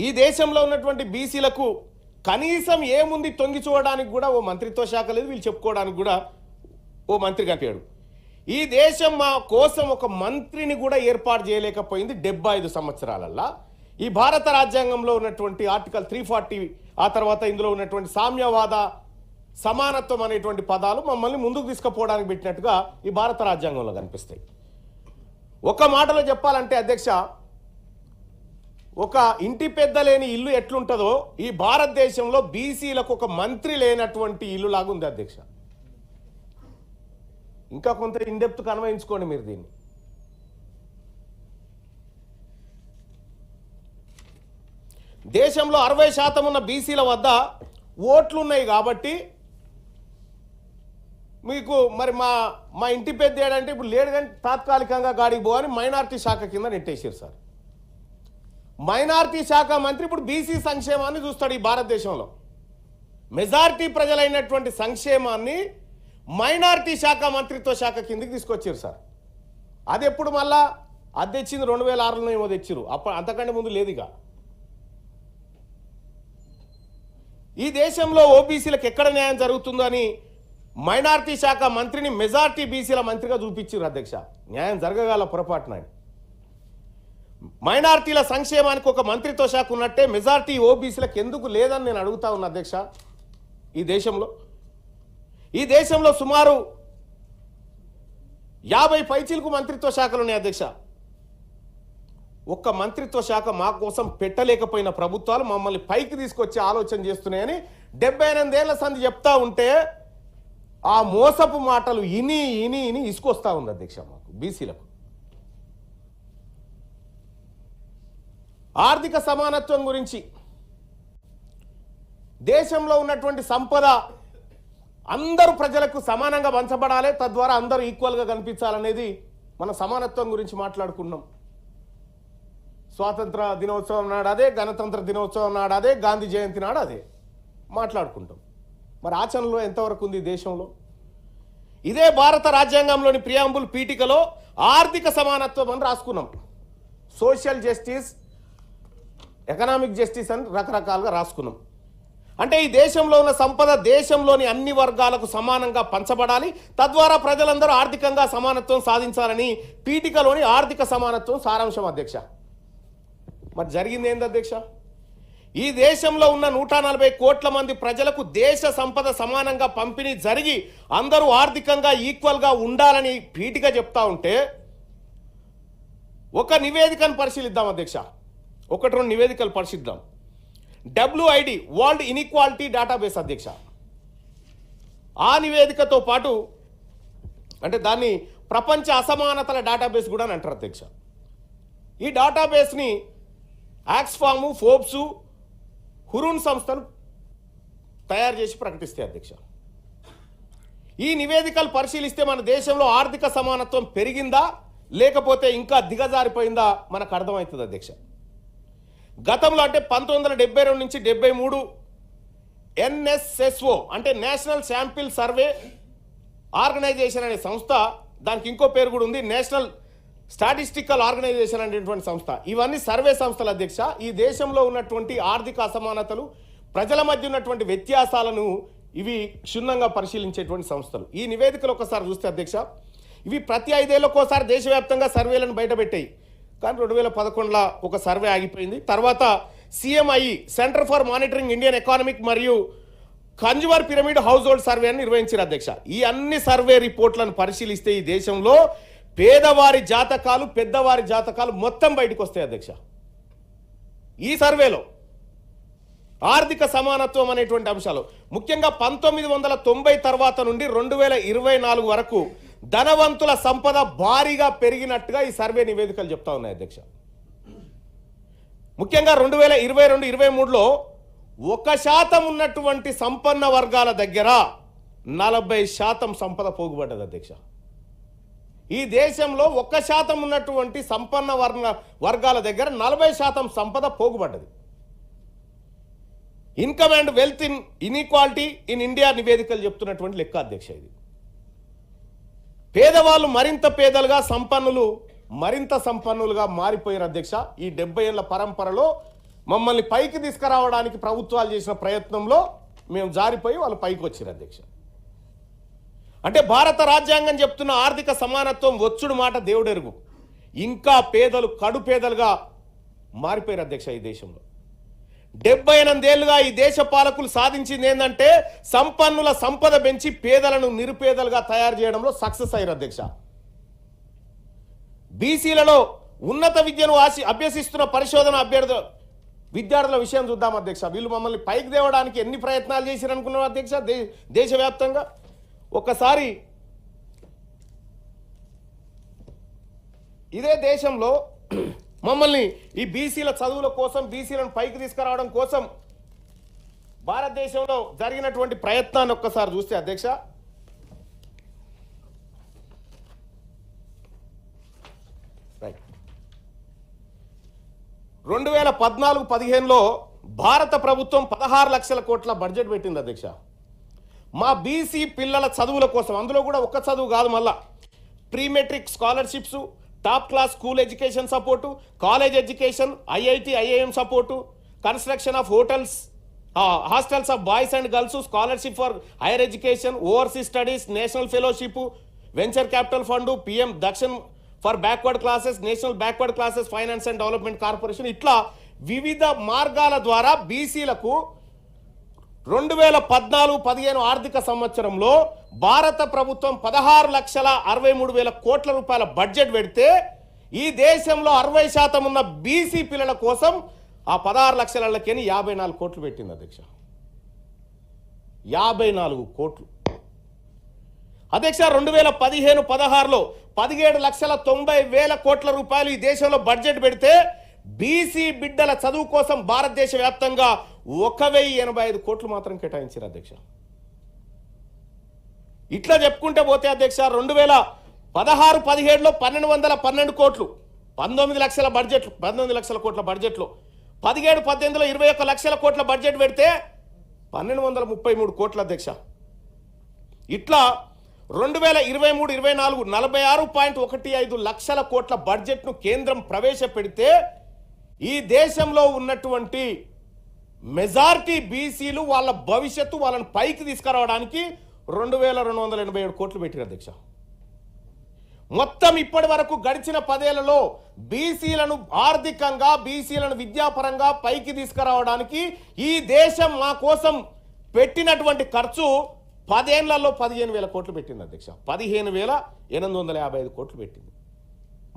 ఈ దేశంలో ఉన్నటువంటి బీసీలకు కనీసం ఏముంది తొంగి చూడడానికి కూడా ఓ మంత్రిత్వ శాఖ లేదు, వీళ్ళు చెప్పుకోవడానికి కూడా ఓ మంత్రి కనిపించాడు. ఈ దేశం మా కోసం ఒక మంత్రిని కూడా ఏర్పాటు చేయలేకపోయింది 75 సంవత్సరాలల్లా. ఈ భారత రాజ్యాంగంలో ఉన్నటువంటి ఆర్టికల్ 340 ఆ తర్వాత ఇందులో ఉన్నటువంటి సామ్యవాద సమానత్వం అనేటువంటి పదాలు మమ్మల్ని ముందుకు తీసుకుపోవడానికి పెట్టినట్టుగా ఈ భారత రాజ్యాంగంలో కనిపిస్తాయి. ఒక మాటలో చెప్పాలంటే అధ్యక్ష, ఒక ఇంటి పెద్ద లేని ఇల్లు ఎట్లుంటుందో ఈ భారతదేశంలో బీసీలకు ఒక మంత్రి లేనటువంటి ఇల్లు లాగా ఉంది అధ్యక్ష. ఇంకా కొంత ఇన్డెప్త్ కన్వయించుకోండి మీరు దీన్ని. దేశంలో 60% ఉన్న బీసీల వద్ద ఓట్లు ఉన్నాయి కాబట్టి మీకు మరి మా ఇంటి పెద్ద ఏడంటే ఇప్పుడు లేడు కానీ తాత్కాలికంగా గాడికి పోవని మైనార్టీ శాఖ కింద నెట్టేసారు సార్. మైనార్టీ శాఖ మంత్రి ఇప్పుడు బీసీ సంక్షేమాన్ని చూస్తాడు. ఈ భారతదేశంలో మెజారిటీ ప్రజలైనటువంటి సంక్షేమాన్ని మైనార్టీ శాఖ మంత్రిత్వ శాఖ కిందకి తీసుకొచ్చారు సార్. అది ఎప్పుడు మళ్ళా అది తెచ్చింది 2006లో ఏమో తెచ్చారు, అప్పుడు అంతకంటే ముందు లేదుగా. ఈ దేశంలో ఓబీసీలకు ఎక్కడ న్యాయం జరుగుతుందో అని మైనార్టీ శాఖ మంత్రిని మెజార్టీ బీసీల మంత్రిగా చూపించారు అధ్యక్ష. న్యాయం జరగగల పొరపాటున మైనార్టీల సంక్షేమానికి ఒక మంత్రిత్వ శాఖ ఉన్నట్టే మెజార్టీ ఓబీసీలకు ఎందుకు లేదని నేను అడుగుతా ఉన్నా అధ్యక్ష. ఈ దేశంలో సుమారు 50 పైచీలకు మంత్రిత్వ శాఖలు ఉన్నాయి అధ్యక్ష. ఒక్క మంత్రిత్వ శాఖ మా కోసం పెట్టలేకపోయిన ప్రభుత్వాలు మమ్మల్ని పైకి తీసుకొచ్చి ఆలోచన చేస్తున్నాయని 78 ఏళ్ల సంది చెప్తా ఉంటే ఆ మోసపు మాటలు ఇని ఇని ఇని ఇసుకొస్తా ఉంది అధ్యక్ష మాకు బీసీలకు. ఆర్థిక సమానత్వం గురించి దేశంలో ఉన్నటువంటి సంపద అందరూ ప్రజలకు సమానంగా పంచబడాలి, తద్వారా అందరూ ఈక్వల్గా కనిపించాలనేది మన సమానత్వం గురించి మాట్లాడుకున్నాం. స్వాతంత్ర దినోత్సవం నాడు అదే, గణతంత్ర దినోత్సవం నాడు అదే, గాంధీ జయంతి నాడు అదే మాట్లాడుకుంటాం. మరి ఆచరణలో ఎంతవరకు ఉంది దేశంలో? ఇదే భారత రాజ్యాంగంలోని ప్రియాంబుల్ పీఠికలో ఆర్థిక సమానత్వం అని రాసుకున్నాం. సోషల్ జస్టిస్, ఎకనామిక్ జస్టిస్ అని రకరకాలుగా రాసుకున్నాం. అంటే ఈ దేశంలో ఉన్న సంపద దేశంలోని అన్ని వర్గాలకు సమానంగా పంచబడాలి, తద్వారా ప్రజలందరూ ఆర్థికంగా సమానత్వం సాధించాలని పీఠికలోని ఆర్థిక సమానత్వం సారాంశం అధ్యక్ష. మరి జరిగింది ఏంది అధ్యక్ష? ఈ దేశంలో ఉన్న 140 కోట్ల మంది ప్రజలకు దేశ సంపద సమానంగా పంపిణీ జరిగి అందరూ ఆర్థికంగా ఈక్వల్గా ఉండాలని పీఠిక చెప్తా ఉంటే ఒక నివేదికను పరిశీలిద్దాం అధ్యక్ష. 1-2 నివేదికలు పరిశీలిద్దాం. WID వరల్డ్ ఇన్ఈక్వాలిటీ డేటాబేస్ అధ్యక్ష. ఆ నివేదికతో పాటు అంటే దాన్ని ప్రపంచ అసమానతల డేటాబేస్ కూడా అని అంటారు అధ్యక్ష. ఈ డేటాబేస్ని ఆక్స్ఫాము, ఫోర్బ్స్, హురూన్ సంస్థలు తయారు చేసి ప్రకటిస్తాయి అధ్యక్ష. ఈ నివేదికలు పరిశీలిస్తే మన దేశంలో ఆర్థిక సమానత్వం పెరిగిందా లేకపోతే ఇంకా దిగజారిపోయిందా మనకు అర్థమవుతుంది అధ్యక్ష. గతంలో అంటే 1972 నుంచి 73 NSSO అంటే నేషనల్ శాంపిల్ సర్వే ఆర్గనైజేషన్ అనే సంస్థ, దానికి ఇంకో పేరు కూడా ఉంది, నేషనల్ స్టాటిస్టికల్ ఆర్గనైజేషన్ అనేటువంటి సంస్థ. ఇవన్నీ సర్వే సంస్థల అధ్యక్ష. ఈ దేశంలో ఉన్నటువంటి ఆర్థిక అసమానతలు, ప్రజల మధ్య ఉన్నటువంటి వ్యత్యాసాలను ఇవి క్షుణ్ణంగా పరిశీలించేటువంటి సంస్థలు. ఈ నివేదికలు ఒకసారి చూస్తే అధ్యక్ష, ఇవి ప్రతి 5 ఏళ్ళకోసారి దేశవ్యాప్తంగా సర్వేలను బయటపెట్టాయి. కానీ 2011లో ఒక సర్వే ఆగిపోయింది. తర్వాత CMI centre for monitoring Indian economic మరియు consumer pyramid household survey అని నిర్వహించారు అధ్యక్ష. ఈ అన్ని సర్వే రిపోర్ట్లను పరిశీలిస్తే ఈ దేశంలో పేదవారి జాతకాలు, పెద్దవారి జాతకాలు మొత్తం బయటకు వస్తాయి అధ్యక్ష. ఈ సర్వేలో ఆర్థిక సమానత్వం అనేటువంటి అంశాలు ముఖ్యంగా 1990 తర్వాత నుండి 2024 వరకు ధనవంతుల సంపద భారీగా పెరిగినట్టుగా ఈ సర్వే నివేదికలు చెప్తా ఉన్నాయి అధ్యక్ష. ముఖ్యంగా 2022-23లో 1% ఉన్నటువంటి సంపన్న వర్గాల దగ్గర 40% సంపద పోగుపడ్డది అధ్యక్ష. ఈ దేశంలో 1% ఉన్నటువంటి సంపన్న వర్గాల దగ్గర 40% సంపద పోగుపడ్డది. Income and wealth inequality in India నివేదికలు చెప్తున్నటువంటి లెక్క అధ్యక్ష. ఇది పేదవాళ్ళు మరింత పేదలుగా, సంపన్నులు మరింత సంపన్నులుగా మారిపోయారు అధ్యక్ష. ఈ 70 ఏళ్ల పరంపరలో మమ్మల్ని పైకి తీసుకురావడానికి ప్రభుత్వాలు చేసిన ప్రయత్నంలో మేము జారిపోయి వాళ్ళు పైకి వచ్చారు అధ్యక్ష. అంటే భారత రాజ్యాంగం చెప్తున్న ఆర్థిక సమానత్వం వచ్చుడు మాట దేవుడెరుగు, ఇంకా పేదలు కడు పేదలుగా మారిపోయారు అధ్యక్ష. ఈ దేశంలో 78 ఏళ్లుగా ఈ దేశ పాలకులు సాధించింది ఏంటంటే సంపన్నుల సంపద పెంచి పేదలను నిరుపేదలుగా తయారు చేయడంలో సక్సెస్ అయ్యారు అధ్యక్ష. బీసీలలో ఉన్నత విద్యను అభ్యసిస్తున్న పరిశోధన విద్యార్థుల విషయం చూద్దాం అధ్యక్ష. వీళ్ళు మమ్మల్ని పైకి తేవడానికి ఎన్ని ప్రయత్నాలు చేశారు అనుకున్నాం అధ్యక్ష దేశవ్యాప్తంగా. ఒకసారి ఇదే దేశంలో మమ్మల్ని ఈ బీసీల చదువుల కోసం, బీసీలను పైకి తీసుకురావడం కోసం భారతదేశంలో జరిగినటువంటి ప్రయత్నాన్ని ఒక్కసారి చూస్తే అధ్యక్ష, రైట్ 2014-15లో భారత ప్రభుత్వం 16 లక్షల కోట్ల బడ్జెట్ పెట్టింది అధ్యక్ష మా బీసీ పిల్లల చదువుల కోసం. అందులో కూడా ఒక్క చదువు కాదు, మళ్ళా pre matric scholarships, top class school education support, college education, IIT IIM support, construction of hotels, hostels of boys and girls, scholarship for higher education, overseas studies, national fellowship, venture capital fund, PM Dakshin for backward classes, national backward classes finance and development corporation, ఇట్లా వివిధ మార్గాల ద్వారా బీసీలకు 2014-15 ఆర్థిక సంవత్సరంలో భారత ప్రభుత్వం 16,63,000 కోట్ల రూపాయల బడ్జెట్ పెడితే ఈ దేశంలో 60% ఉన్న బీసీ పిల్లల కోసం ఆ 16 లక్షలకి 54 కోట్లు పెట్టింది అధ్యక్ష. 54 కోట్లు అధ్యక్ష. 2015-16లో 17,90,000 కోట్ల రూపాయలు ఈ దేశంలో బడ్జెట్ పెడితే బీసీ బిడ్డల చదువు కోసం భారతదేశ వ్యాప్తంగా 1,085 కోట్లు మాత్రం కేటాయించారు అధ్యక్ష. ఇట్లా చెప్పుకుంటే పోతే అధ్యక్ష 2016-17లో 1,212 కోట్లు, 19 లక్షల బడ్జెట్లు, 19 లక్షల కోట్ల బడ్జెట్లో 17-18లో 21 లక్షల కోట్ల బడ్జెట్ పెడితే 1,233 కోట్ల అధ్యక్ష. ఇట్లా 2023-24 46.15 లక్షల కోట్ల బడ్జెట్ను కేంద్రం ప్రవేశపెడితే ఈ దేశంలో ఉన్నటువంటి మెజారిటీ బీసీలు వాళ్ళ భవిష్యత్తు వాళ్ళని పైకి తీసుకురావడానికి 2,287 కోట్లు పెట్టారు అధ్యక్ష. మొత్తం ఇప్పటి వరకు గడిచిన 10 ఏళ్లలో బీసీలను ఆర్థికంగా, బీసీలను విద్యాపరంగా పైకి తీసుకురావడానికి ఈ దేశం మా కోసం పెట్టినటువంటి ఖర్చు 10 ఏళ్లలో 15,000 కోట్లు పెట్టింది అధ్యక్ష. 15,855 కోట్లు పెట్టింది.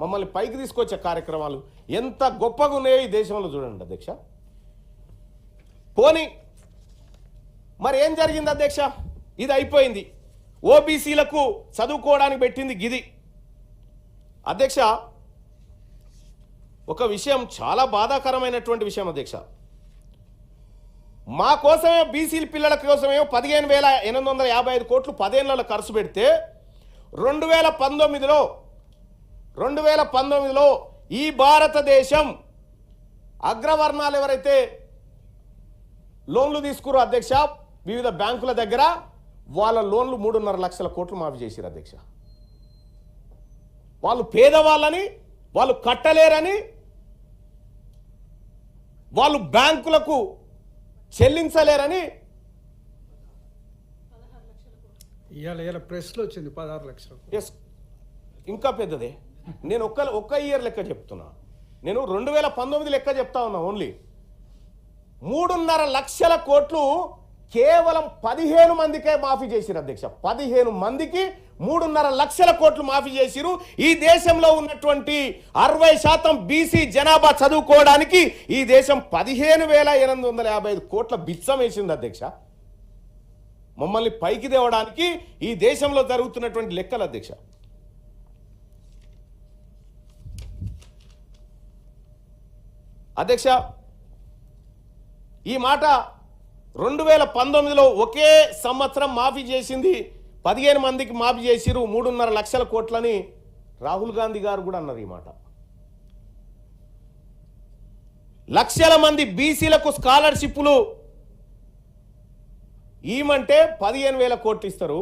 మమ్మల్ని పైకి తీసుకొచ్చే కార్యక్రమాలు ఎంత గొప్పగా ఉన్నాయో ఈ దేశంలో చూడండి అధ్యక్ష. పోనీ మరి ఏం జరిగింది అధ్యక్ష? ఇది అయిపోయింది. ఓబీసీలకు చదువుకోవడానికి పెట్టింది గిది అధ్యక్ష. ఒక విషయం చాలా బాధాకరమైనటువంటి విషయం అధ్యక్ష. మా కోసమే బీసీ పిల్లల కోసమేమో 15,855 కోట్లు 10 ఏళ్లలో ఖర్చు పెడితే 2019లో ఈ భారతదేశం అగ్రవర్ణాలు ఎవరైతే లోన్లు తీసుకురో అధ్యక్ష వివిధ బ్యాంకుల దగ్గర, వాళ్ళ లోన్లు 3.5 లక్షల కోట్లు మాఫీ చేశారు అధ్యక్ష. వాళ్ళు పేదవాళ్ళని, వాళ్ళు కట్టలేరని, వాళ్ళు బ్యాంకులకు చెల్లించలేరని ఇవాళ ప్రెస్లో వచ్చింది 16 లక్షలు. ఎస్, ఇంకా పెద్దదే. నేను ఒక్క ఇయర్ లెక్క చెప్తున్నా. నేను 2019 లెక్క చెప్తా ఉన్నా. ఓన్లీ 3.5 లక్షల కోట్లు కేవలం 15 మందికే మాఫీ చేసిరు అధ్యక్ష. 15 మందికి 3.5 లక్షల కోట్లు మాఫీ చేసిరు. ఈ దేశంలో ఉన్నటువంటి 60% బీసీ జనాభా చదువుకోవడానికి ఈ దేశం 15,855 కోట్ల బిచ్చం వేసింది అధ్యక్ష. మమ్మల్ని పైకి తేవడానికి ఈ దేశంలో జరుగుతున్నటువంటి లెక్కలు అధ్యక్ష. అధ్యక్ష, ఈ మాట 2019లో ఒకే సంవత్సరం మాఫీ చేసింది 15 మందికి మాఫీ చేసిరు 3.5 లక్షల కోట్లని రాహుల్ గాంధీ గారు కూడా అన్నారు. ఈ మాట లక్షల మంది బీసీలకు స్కాలర్షిప్లు ఈమంటే 15,000 కోట్లు ఇస్తారు.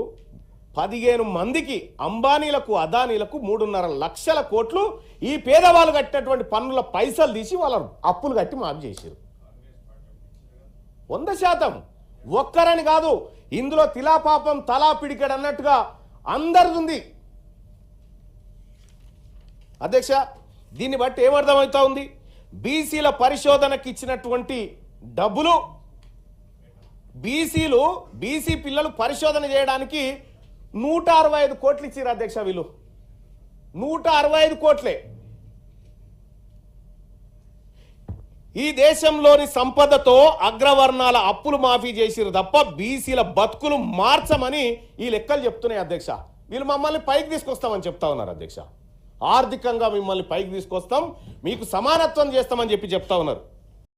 15 మందికి అంబానీలకు, అదానీలకు 3.5 లక్షల కోట్లు ఈ పేదవాళ్ళు కట్టినటువంటి పన్నుల పైసలు తీసి వాళ్ళ అప్పులు కట్టి మాఫీ చేశారు. 100%. ఒక్కరని కాదు, ఇందులో తిలా పాపం తలా పిడికెడు అన్నట్టుగా అందరిది ఉంది అధ్యక్ష. దీన్ని బట్టి ఏమర్థమవుతా ఉంది, బీసీల పరిశోధనకి ఇచ్చినటువంటి డబ్బులు బీసీ పిల్లలు పరిశోధన చేయడానికి 165 కోట్లు ఇచ్చారు అధ్యక్ష. వీళ్ళు 165 కోట్లే. ఈ దేశంలోని సంపదతో అగ్రవర్ణాల అప్పులు మాఫీ చేసిరు తప్ప బీసీల బతుకులు మార్చమని ఈ లెక్కలు చెప్తున్నాయి అధ్యక్ష. వీళ్ళు మమ్మల్ని పైకి తీసుకొస్తామని చెప్తా ఉన్నారు అధ్యక్ష. ఆర్థికంగా మిమ్మల్ని పైకి తీసుకొస్తాం, మీకు సమానత్వం చేస్తామని చెప్తా ఉన్నారు.